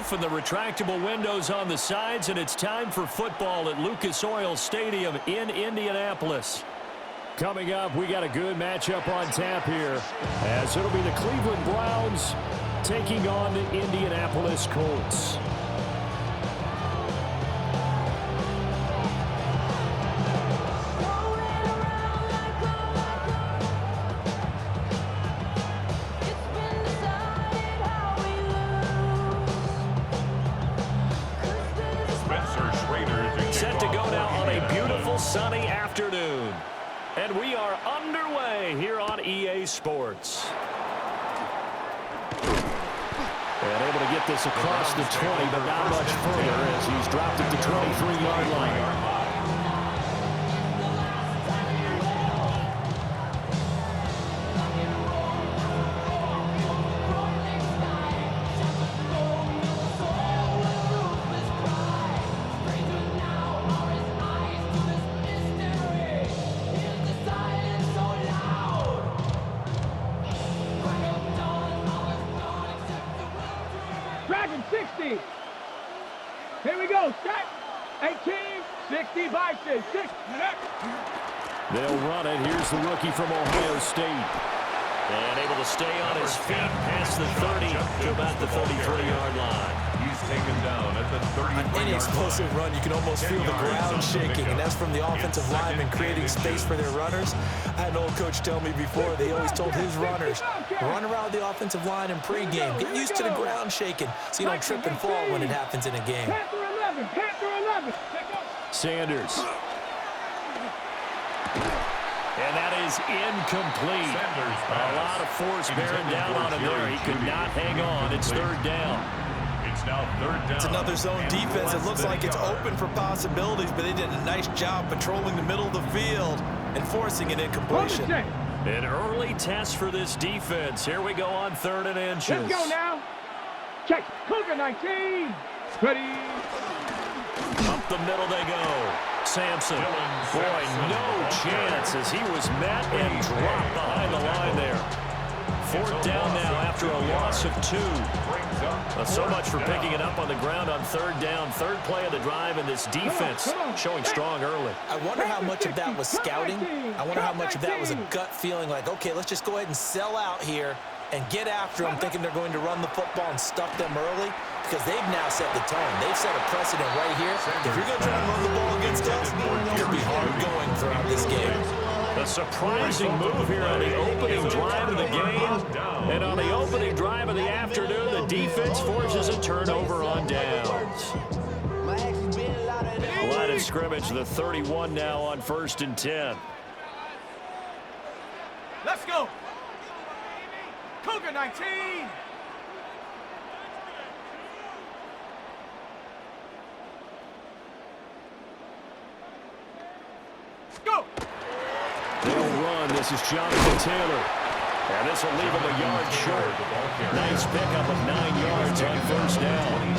roof and the retractable windows on the sides, and it's time for football at Lucas Oil Stadium in Indianapolis. Coming up, we got a good matchup on tap here, as it'll be the Cleveland Browns taking on the Indianapolis Colts. Set to go now on a beautiful sunny afternoon. And we are underway here on EA Sports. And able to get this across the 20, but not much further as he's dropped at the 23-yard line. Dragon 60. Here we go. Set. 18, 60, Vikings. 6. They'll run it. Here's the rookie from Ohio State. And able to stay on his feet past the 30 to about the 33-yard line. He's taken down at the 30-yard line. On any explosive run, you can almost feel the ground shaking, and that's from the offensive linemen creating space for their runners. I had an old coach tell me before, they always told his runners, run around the offensive line in pregame. Get used to the ground shaking so you don't trip and fall when it happens in a game. Panther 11. Panther 11. Sanders. And that is incomplete. A lot of force bearing down on him there. He could not hang on. It's third down. It's now third down. It's another zone defense. It looks like it's open for possibilities, but they did a nice job patrolling the middle of the field and forcing an incompletion. An early test for this defense. Here we go on 3rd and inches. Let's go now. Check. Cougar 19. Ready. Up the middle they go. Sampson. Boy, no chance as he was met and dropped behind the line there. 4th down now after a loss of 2. So much for picking it up on the ground on 3rd down. 3rd play of the drive, and this defense showing strong early. I wonder how much of that was scouting. I wonder how much of that was a gut feeling like, okay, let's just go ahead and sell out here and get after them, thinking they're going to run the football and stuff them early, because they've now set the tone. They've set a precedent right here. If you're going to try and run the ball against us, it could be hard going throughout this game. A surprising move here on the opening drive of the game. And on the opening drive of the afternoon, the defense forces a turnover on downs. Line of scrimmage, the 31 now on 1st and 10. Let's go. Cougar 19. Go. They'll run. This is Jonathan Taylor. And this will leave him a yard short. Nice pickup of 9 yards on 1st down.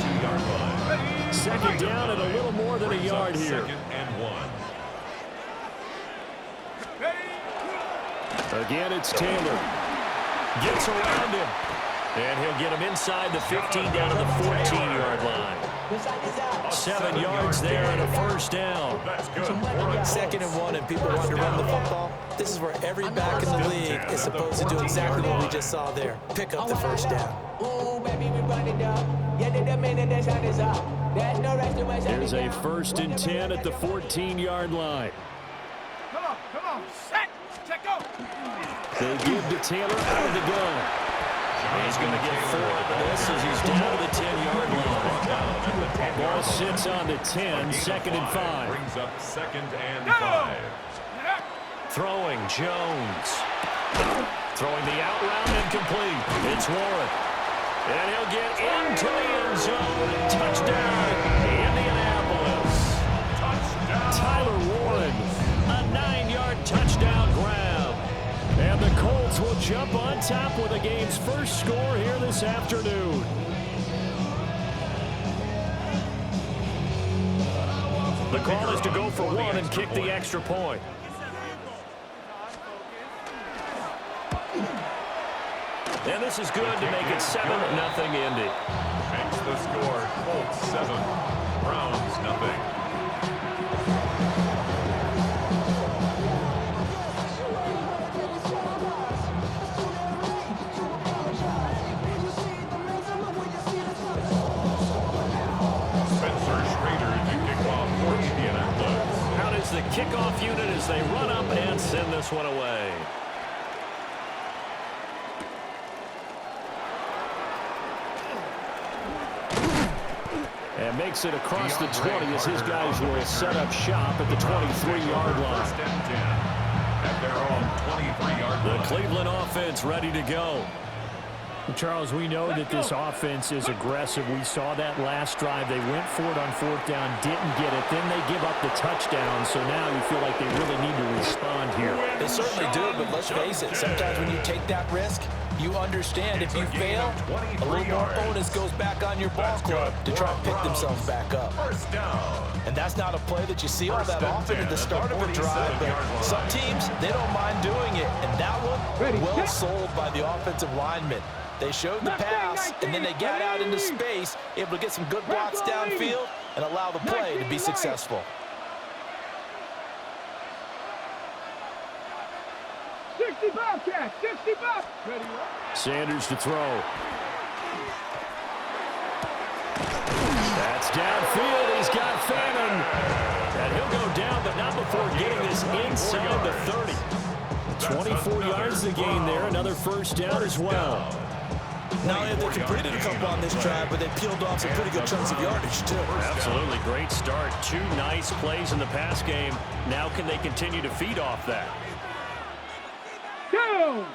2nd down and a little more than a yard here. 2nd and 1. Again, it's Taylor. Gets around him. And he'll get him inside the 15 down to the 14-yard line. 7 yards there and a 1st down. That's good. 2nd and 1, and people want to run the football. This is where every back in the league is supposed to do exactly what we just saw there. Pick up the 1st down. There's a 1st and 10 at the 14-yard line. Come on. Set. Check go. They give to Taylor out of the gun. He's going to get 4 of this as he's down to the 10-yard line. Ball sits on the 10, 2nd and 5. Brings up 2nd and 5. Throwing Jones. Throwing the out route incomplete. It's Warren. And he'll get into the end zone. Touchdown, Indianapolis. Touchdown. Tyler Warren, a 9-yard touchdown grab. And the Colts will jump on top with the game's first score here this afternoon. The call is to go for 1 and kick the extra point. And this is good to make it 7-0 Indy. Makes the score kickoff unit as they run up and send this one away. And makes it across the 20 as his guys will set up shop at the 23-yard line. At their own 23-yard line. The Cleveland offense ready to go. Charles, we know that this offense is aggressive. We saw that last drive. They went for it on fourth down, didn't get it. Then they give up the touchdown. So now you feel like they really need to respond here. They certainly do, but let's face it. Sometimes when you take that risk, you understand if you fail, a little more onus goes back on your ball club to try and pick themselves back up. And that's not a play that you see all that often at the start of a drive, but some teams, they don't mind doing it. And that one, well sold by the offensive lineman. They showed the pass, and then they got out into space, able to get some good blocks downfield and allow the play to be successful. 60 Bobcats, 60 Bob. Ready, Sanders to throw. That's downfield. He's got Fannin. And he'll go down, but not before getting this inside the 30. 24 yards to gain there. Another first down as well. Not only have they completed a couple on this drive, but they peeled off some pretty good chunks of yardage, too. Absolutely. Great start. Two nice plays in the pass game. Now can they continue to feed off that? Down.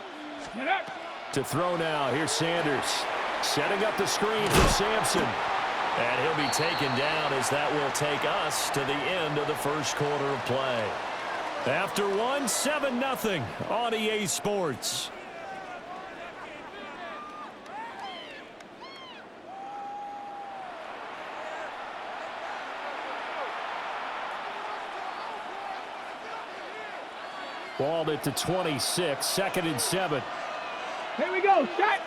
Get up. To throw now. Here's Sanders. Setting up the screen for Sampson. And he'll be taken down as that will take us to the end of the first quarter of play. After one, 7-0 on EA Sports. Balled at the 26, 2nd and 7. Here we go. Set.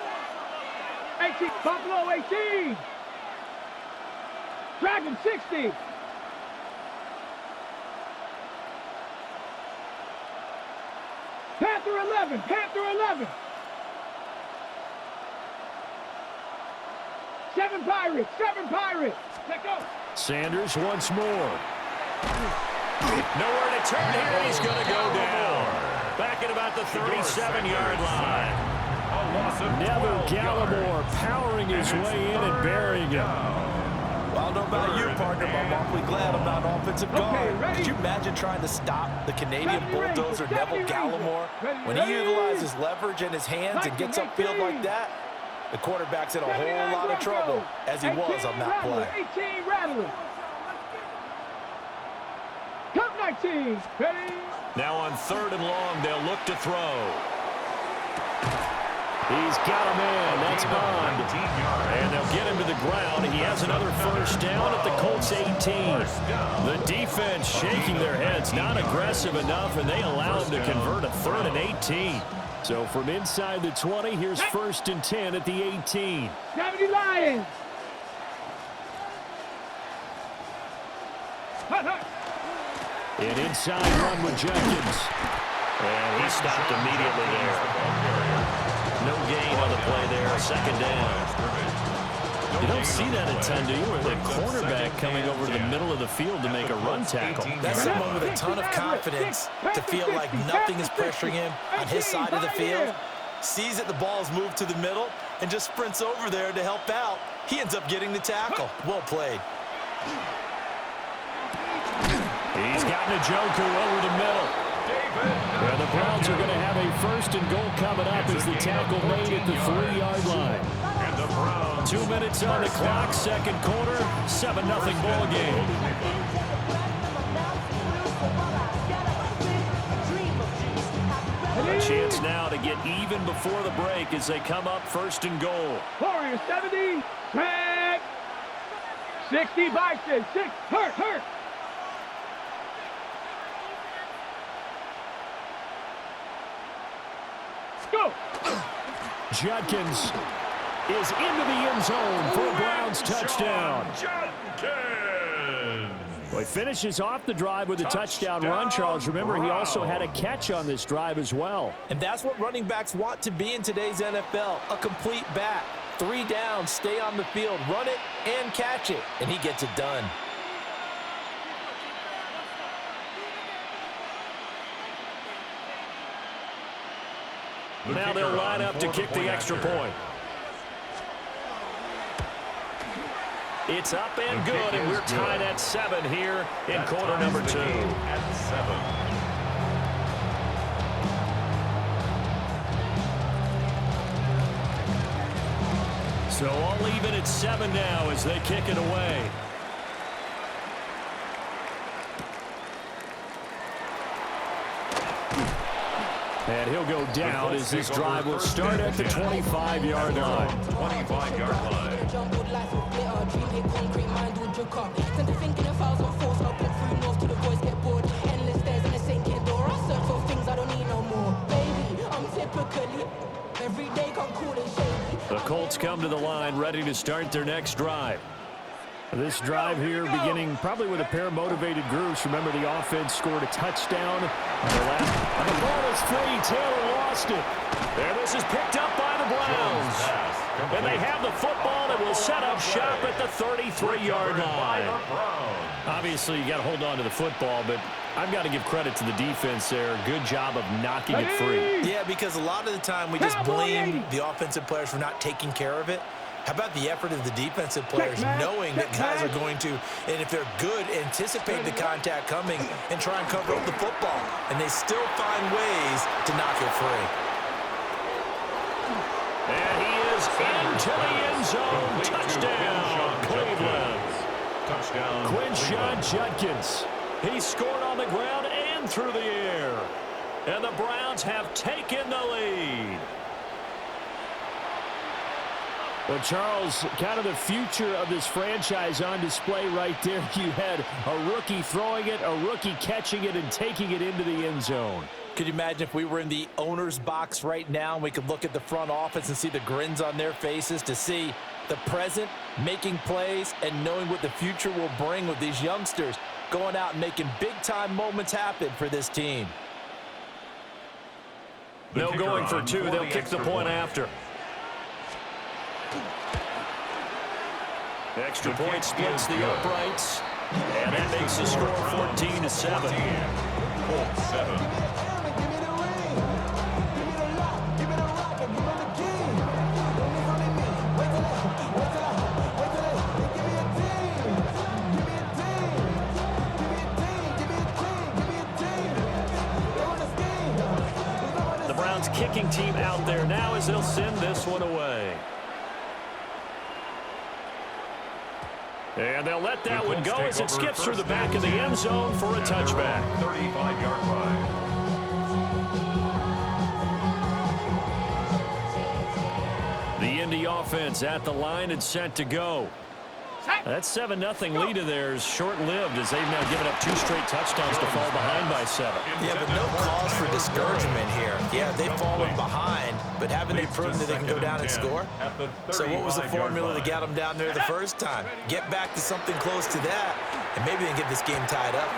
18. Buffalo 18. Dragon 60. Panther 11. Panther 11. 7 Pirates. 7 Pirates. Let go. Sanders once more. Nowhere to turn here. He's going to go down. Back at about the 37-yard line. Never Gallimore powering his way in and burying him. Well, I don't know about you, partner, but I'm awfully glad I'm not offensive guard. Could you imagine trying to stop the Canadian bulldozer Neville Gallimore? When he utilizes leverage in his hands and gets upfield like that, the quarterback's in a whole lot of trouble, as he was on that play. 18 Rattler. Cup 19. Ready. Now on 3rd and long, they'll look to throw. He's got a man. That's Bond. And they'll get him to the ground. He has another first down at the Colts 18. The defense shaking their heads, not aggressive enough, and they allow him to convert a 3rd and 18. So from inside the 20, here's 1st and 10 at the 18. 70 Lions. An inside run with Jenkins. And he stopped immediately there. No gain on the play there, 2nd down. You don't see that a ton, do you? Where the cornerback coming over to the middle of the field to make a run tackle. That's someone with a ton of confidence to feel like nothing is pressuring him on his side of the field. Sees that the ball's moved to the middle and just sprints over there to help out. He ends up getting the tackle. Well played. He's got Njoku over the middle. And the Browns are going to have a 1st and goal coming up as the tackle made at the 3-yard line. 2 minutes on the clock, 2nd quarter, 7-0 ball game. A chance now to get even before the break as they come up 1st and goal. Warriors 70. Track. 60 Bison. 6. Hurt. Go. Judkins is into the end zone for a Browns touchdown. Well, he finishes off the drive with a touchdown run, Charles. Remember, he also had a catch on this drive as well. And that's what running backs want to be in today's NFL, a complete back. 3 downs, stay on the field, run it and catch it, and he gets it done. Now they'll line up to kick the extra point. It's up and good, and we're tied at 7 here in quarter number 2. At 7. So all even at 7 now as they kick it away. And he'll go down as this drive will start at the 25-yard line. 25-yard line. The Colts come to the line ready to start their next drive. This drive here beginning probably with a pair of motivated groups. Remember, the offense scored a touchdown. And the ball is free. Taylor lost it. And this is picked up by the Browns. And they have the football that will set up shop at the 33-yard line. Obviously, you got to hold on to the football, but I've got to give credit to the defense there. Good job of knocking it free. Yeah, because a lot of the time we just blame the offensive players for not taking care of it. How about the effort of the defensive players knowing that guys are going to, and if they're good, anticipate the contact coming and try and cover up the football. And they still find ways to knock it free. And he is into the end zone. Touchdown, Cleveland. Touchdown. Quinshon Judkins. He scored on the ground and through the air. And the Browns have taken the lead. Well, Charles, kind of the future of this franchise on display right there. You had a rookie throwing it, a rookie catching it, and taking it into the end zone. Could you imagine if we were in the owner's box right now and we could look at the front office and see the grins on their faces, to see the present making plays and knowing what the future will bring with these youngsters going out and making big-time moments happen for this team. No going for 2. They'll kick the point after. Extra point splits the uprights, and that makes the score 14-7. Colts 7. The Browns kicking team out there now as they'll send this one away. And they'll let that one go as it skips through the back of the end zone for a touchback. 35-yard line. The Indy offense at the line and set to go. That 7-0 lead of theirs short-lived as they've now given up 2 straight touchdowns to fall behind by 7. Yeah, but no cause for discouragement here. Yeah, they've fallen behind, but haven't they proven that they can go down and score? So what was the formula that got them down there the first time? Get back to something close to that, and maybe they can get this game tied up.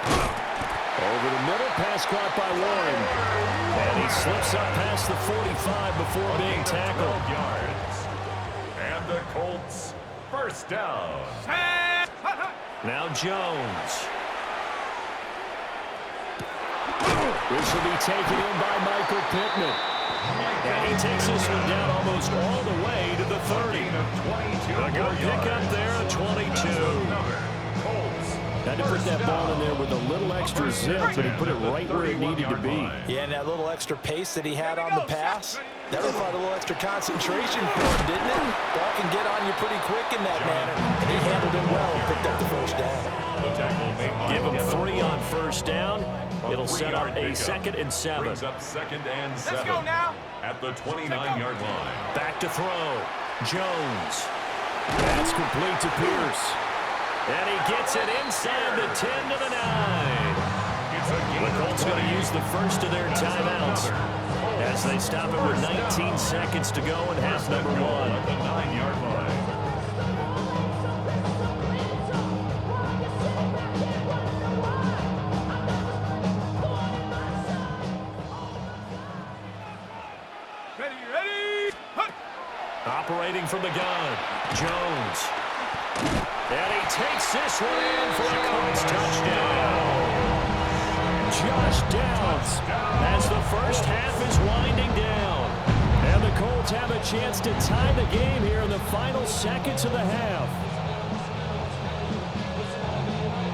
Over the middle, pass caught by Warren. And he slips up past the 45 before being tackled. And the Colts first down. Now Jones. This will be taken in by Michael Pittman. And he takes this one down almost all the way to the 30. A good pickup there at 22. Had to put that ball in there with a little extra zip, but he put it right where it needed to be. Yeah, and that little extra pace that he had on the pass, that required a little extra concentration for him, didn't it? Ball can get on you pretty quick in that manner, and he handled it well and picked up the first down. Give him 3 on first down. It'll set up a 2nd and 7. Brings up 2nd and 7. Let's go now. At the 29-yard line. Back to throw. Jones. That's complete to Pierce. And he gets it inside the 10 to the 9. The Colts going to use the first of their timeouts as they stop it with 19 seconds to go in half number 1. At the 9-yard line. Ready. Operating from the gun, Jones. And he takes this one in for a Colts touchdown. Josh Downs as the first half is winding down. And the Colts have a chance to tie the game here in the final seconds of the half.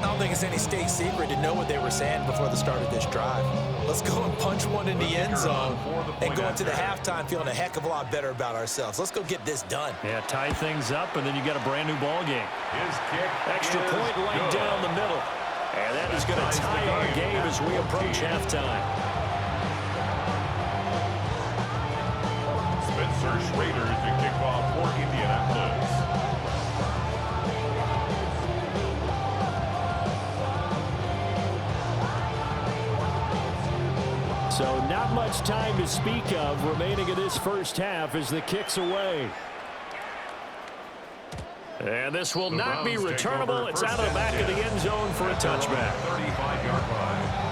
I don't think it's any state secret to know what they were saying before the start of this drive. Let's go and punch one in the end zone and go into the halftime feeling a heck of a lot better about ourselves. Let's go get this done. Yeah, tie things up, and then you get a brand new ball game. His kick Extra is point right good. down the middle. And that is going to tie our game as we approach halftime. Spencer Schrader to kick off for Indianapolis. So not much time to speak of remaining in this first half as the kick's away. And this will The not be Browns take returnable. over It's first out of the back of the end zone for a at their own touchback. 35-yard line.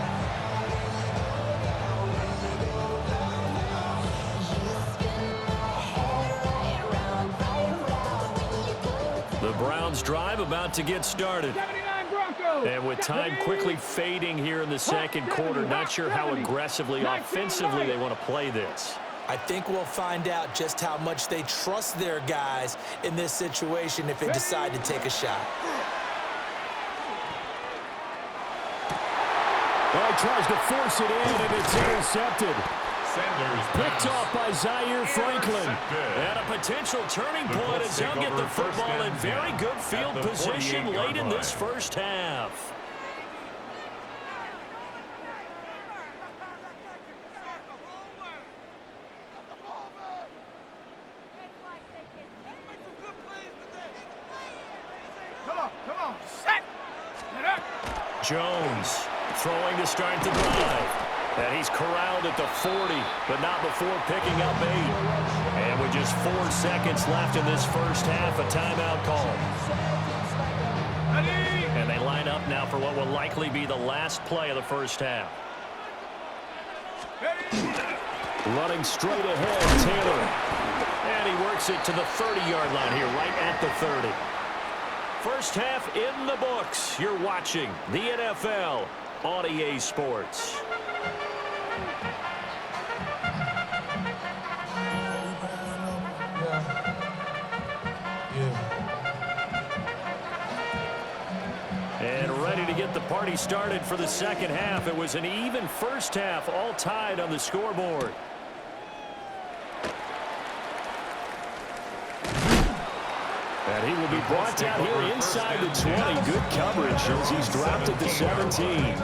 The Browns drive about to get started. 79 Broncos. And with time quickly fading here in the second quarter, not sure how aggressively, offensively they want to play this. I think we'll find out just how much they trust their guys in this situation if they decide to take a shot. Well, he tries to force it in, and it's intercepted. Sanders Picked off by Zaire Franklin. And a potential turning point as they'll get the football in very good field position late in this first half. Come on, set. Get up. Jones throwing to start the drive. And he's corralled at the 40, but not before picking up 8. And with just 4 seconds left in this first half, a timeout call. And they line up now for what will likely be the last play of the first half. Running straight ahead, Taylor. And he works it to the 30-yard line here, right at the 30. First half in the books. You're watching the NFL on EA Sports. And ready to get the party started for the second half. It was an even first half, all tied on the scoreboard. And he will be brought down here inside the 20. Good coverage as he's dropped it to 17.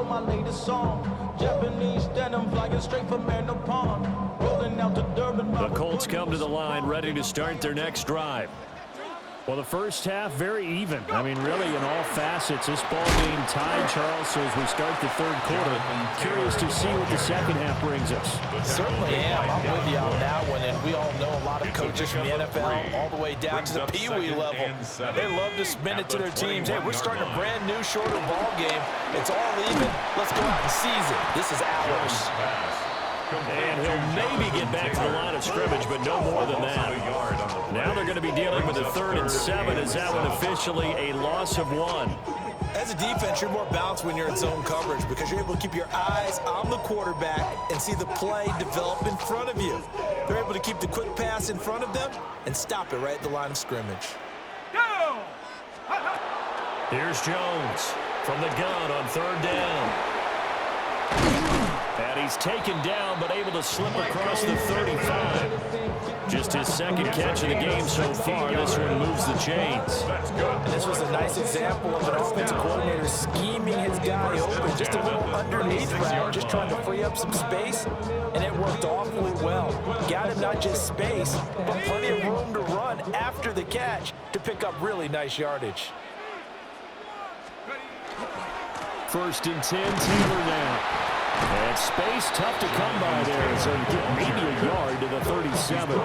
My latest song, Japanese denim flying straight from Manapon, rolling out to Durban. The Colts come to the line ready to start their next drive. Well, the first half, very even. I mean, really, in all facets, this ball game tied, Charles, so as we start the third quarter. Curious to see what the second half brings us. Certainly am. I'm with you on that one, and we all know a lot of coaches from the NFL all the way down to the Pee Wee level. They love to spin it to their teams. Hey, we're starting a brand new, shorter ball game. It's all even. Let's go out and seize it. This is ours. And he'll maybe get back to the line of scrimmage, but no more than that. Now they're going to be dealing with a 3rd and 7 as that one officially a loss of 1. As a defense, you're more balanced when you're in zone coverage because you're able to keep your eyes on the quarterback and see the play develop in front of you. They're able to keep the quick pass in front of them and stop it right at the line of scrimmage. Go. Here's Jones from the gun on 3rd down. And he's taken down, but able to slip across the 35. Just his second catch of the game so far. This one moves the chains. And this was a nice example of an offensive coordinator scheming his guy open. Just a little underneath route, just trying to free up some space. And it worked awfully well. Got him not just space, but plenty of room to run after the catch to pick up really nice yardage. 1st and 10, Taylor now. And space tough to come by there, so you get maybe a yard to the 37.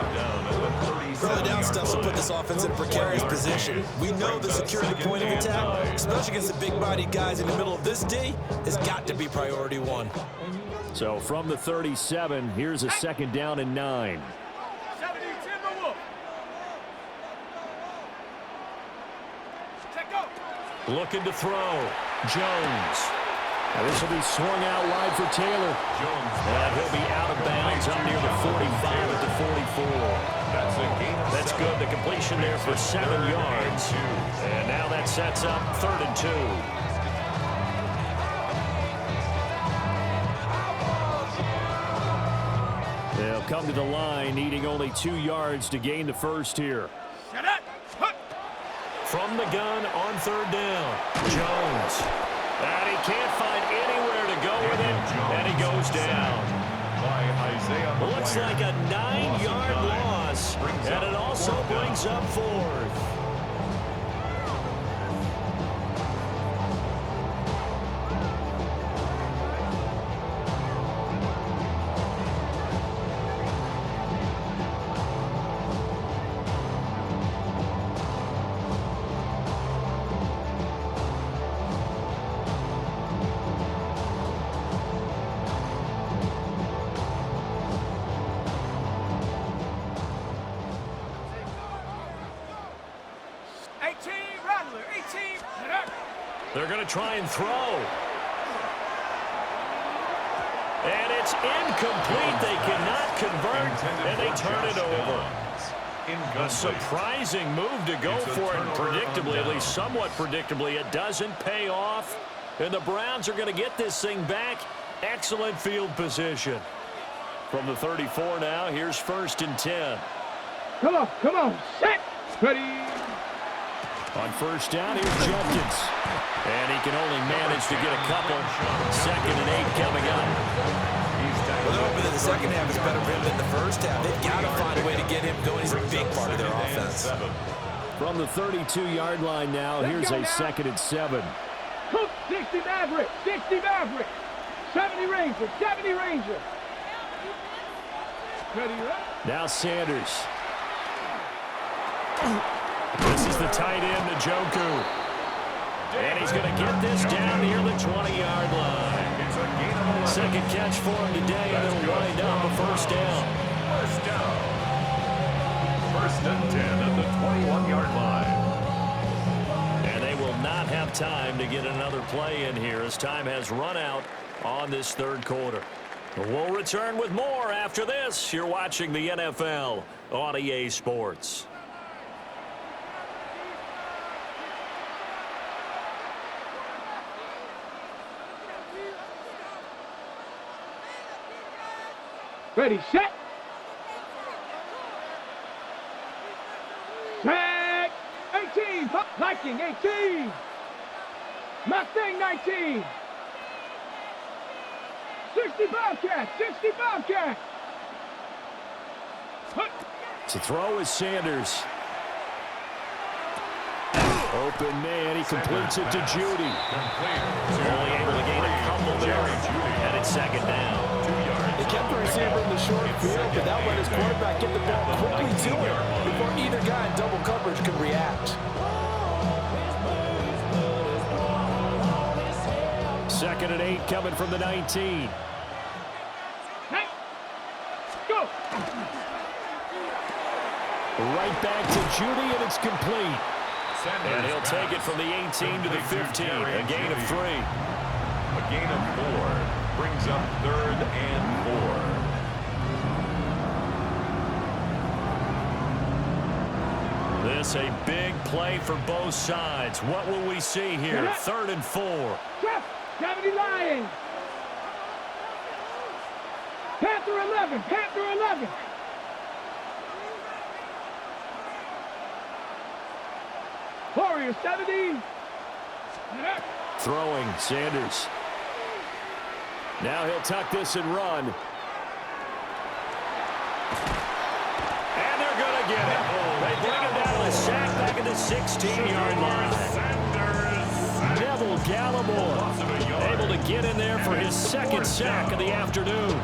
Early down stuff will put this offense in a precarious position. We know the securing the point of attack, especially against the big-bodied guys in the middle of this D, has got to be priority one. So from the 37, here's a second down and 9. Looking to throw. Jones. Now this will be swung out wide for Taylor. And he'll be out of bounds up near the 45 at the 44. That's good. The completion there for 7 yards. And now that sets up 3rd and 2. They'll come to the line, needing only 2 yards to gain the first here. From the gun on 3rd down. Jones. And he can't find anywhere to go with it. And he goes down. Looks like a 9-yard loss. And it also brings up 4th. They're going to try and throw. And it's incomplete. They cannot convert, and they turn it over. A surprising move to go for it, and predictably, at least somewhat predictably, it doesn't pay off. And the Browns are going to get this thing back. Excellent field position. From the 34 now, here's 1st and 10. Come on, set, ready. On 1st down, here's Judkins. And he can only manage to get a couple. 2nd and 8 coming up. Well, they're hoping that the second half is better for him than the first half. They've got to find a way to get him going. He's a big part of their offense. From the 32-yard line now, here's a 2nd and 7. Cook, 60 Maverick, 60 Maverick. 70 Ranger, 70 Ranger. Ready, right? Now Sanders. This is the tight end, Njoku. And he's going to get this down near the 20-yard line. 2nd catch for him today, and it'll wind up a 1st down. 1st and 10 at the 21-yard line. And they will not have time to get another play in here as time has run out on this 3rd quarter. We'll return with more after this. You're watching the NFL on EA Sports. Ready, set. Set. 18. Viking, 18. Mustang, 19. 60 Bobcat, 60 Bobcat. To throw is Sanders. Open man, he completes it to Judy. Only able to gain a couple there. And it's 2nd down. They kept the receiver in the short field, but that let his quarterback get the ball quickly to him before either guy in double coverage could react. 2nd and 8 coming from the 19. Hey, go. Right back to Judy, and it's complete. And he'll take it from the 18 to the 15, a gain of 3. A gain of 4 brings up 3rd and 4. This a big play for both sides. What will we see here? 3rd and 4. Jeff, 70 Lions. Panther 11, Panther 11. Warrior 70. Throwing, Sanders. Now he'll tuck this and run. And they're going to get it. They bring him down to the sack back at the 16-yard line. Neville Gallimore able to get in there for his 2nd sack of the afternoon.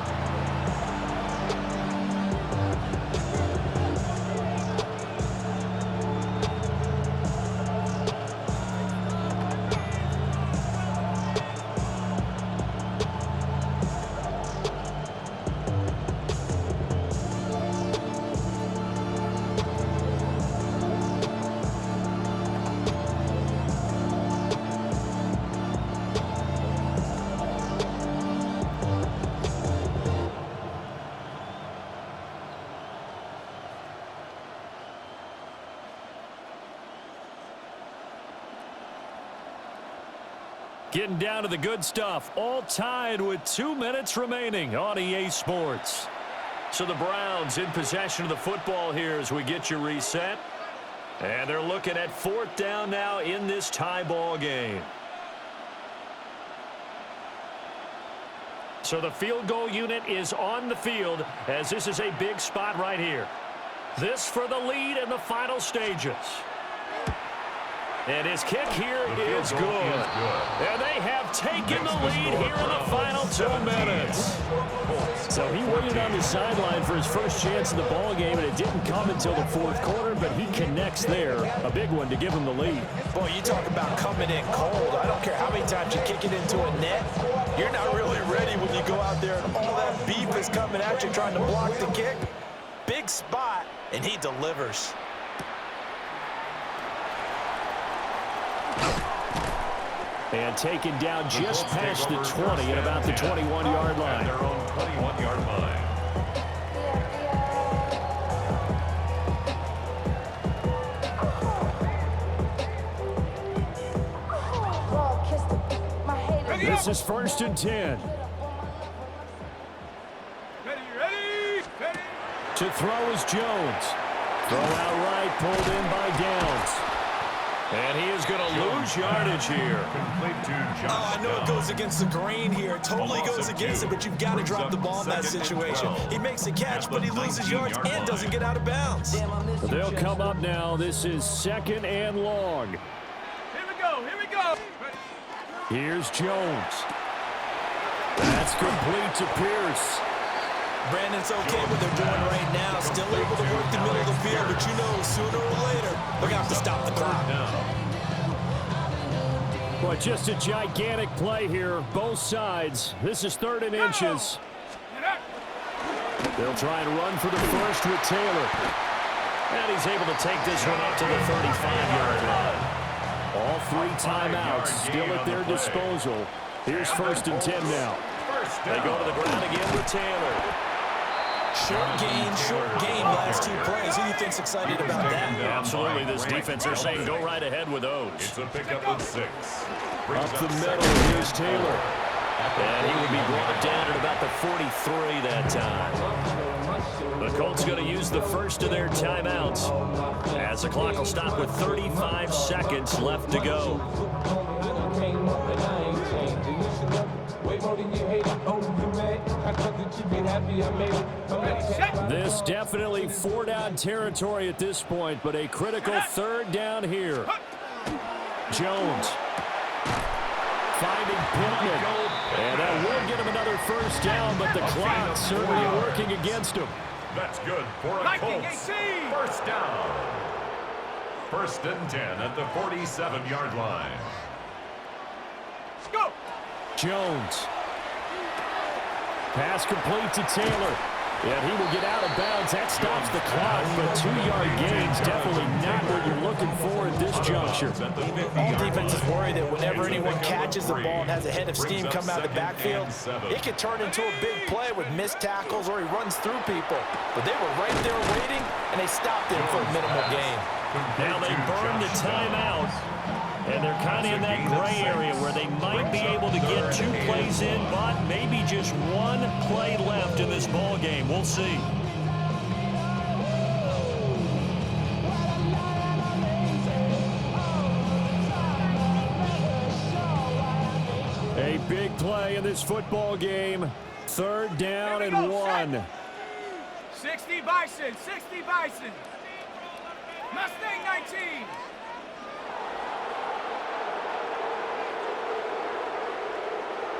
Getting down to the good stuff. All tied with 2 minutes remaining on EA Sports. So the Browns in possession of the football here as we get you reset. And they're looking at 4th down now in this tie ball game. So the field goal unit is on the field as this is a big spot right here. This for the lead in the final stages. And his kick here is good. And they have taken the lead here in the final 2 minutes. So he waited on the sideline for his first chance in the ball game, and it didn't come until the 4th quarter, but he connects there. A big one to give him the lead. Boy, you talk about coming in cold. I don't care how many times you kick it into a net. You're not really ready when you go out there and all that beef is coming at you trying to block the kick. Big spot, and he delivers. And taken down just past the 20 at about the 21-yard line. Their own 21-yard line. This is 1st and 10. Ready. To throw is Jones. Throw out right, pulled in by Downs. And he is going to lose yardage here. Complete to Josh. Oh, I know it goes against the grain here. It totally goes against it, but you've got to drop the ball in that situation. He makes a catch, but he loses yards and doesn't get out of bounds. They'll come up now. This is 2nd and long. Here we go. Here's Jones. That's complete to Pierce. Brandon, it's okay what they're doing right now. Still able to work the middle of the field, but you know sooner or later they're going to have to stop the clock. Boy, just a gigantic play here, both sides. This is 3rd and inches. They'll try and run for the first with Taylor. And he's able to take this one up to the 35-yard line. All 3 timeouts still at their disposal. Here's 1st and 10 now. They go to the ground again with Taylor. Short game, last 2 plays. Who do you think's excited about that? Absolutely, this defense are saying go right ahead with those. It's a pickup of 6. Up the middle, here's Taylor. And he will be brought down at about the 43 that time. The Colts going to use the first of their timeouts as the clock will stop with 35 seconds left to go. This definitely 4-down territory at this point, but a critical 3rd down here. Jones finding Pittman, and that will get him another 1st down, but the clock certainly working against him. That's good for a Colts. 1st down. 1st and 10 at the 47-yard line. Let's go. Jones. Pass complete to Taylor. And he will get out of bounds. That stops the clock, but 2-yard gains definitely not what you're looking for at this juncture. All defenses worry that whenever anyone catches the ball and has a head of steam come out of the backfield, it could turn into a big play with missed tackles or he runs through people. But they were right there waiting, and they stopped him for a minimal gain. Now they burn the timeout, and they're kind of in that gray area where they might be able to get 2 plays in, but maybe just 1 play left in this ball game. We'll see. A big play in this football game. 3rd down and 1. 60 Bison. Mustang 19.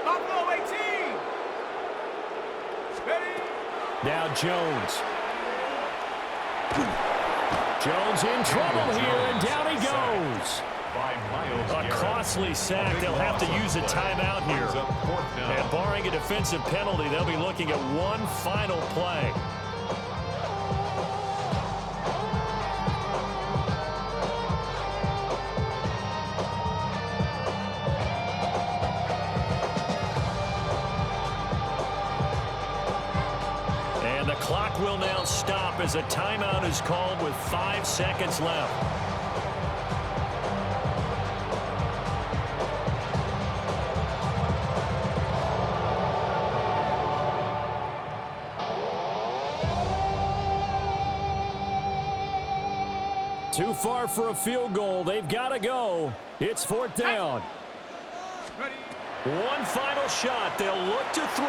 Buffalo 18. Ready. Now Jones. Jones in trouble here, and down he goes. A costly sack. They'll have to use a timeout here. And barring a defensive penalty, they'll be looking at 1 final play. And the clock will now stop as a timeout is called with 5 seconds left. Too far for a field goal. They've got to go. It's fourth down. One final shot. They'll look to throw.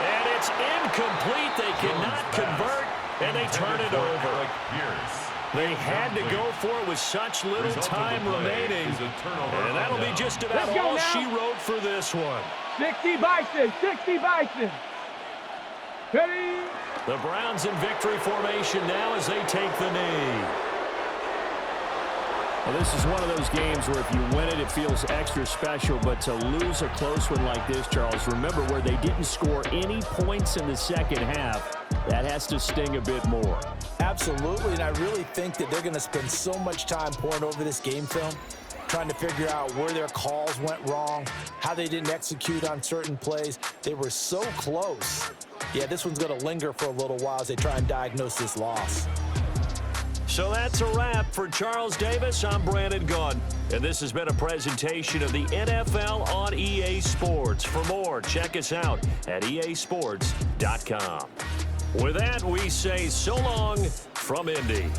And it's incomplete. They cannot convert, and they turn it over. They had to go for it with such little time remaining. And that'll be just about all she wrote for this one. 60 Bison, 60 Bison. Ready? The Browns in victory formation now as they take the knee. Well, this is one of those games where if you win it, it feels extra special. But to lose a close one like this, Charles, remember where they didn't score any points in the second half. That has to sting a bit more. Absolutely, and I really think that they're going to spend so much time pouring over this game film, trying to figure out where their calls went wrong, how they didn't execute on certain plays. They were so close. Yeah, this one's going to linger for a little while as they try and diagnose this loss. So that's a wrap for Charles Davis. I'm Brandon Gaudin, and this has been a presentation of the NFL on EA Sports. For more, check us out at easports.com. With that, we say so long from Indy.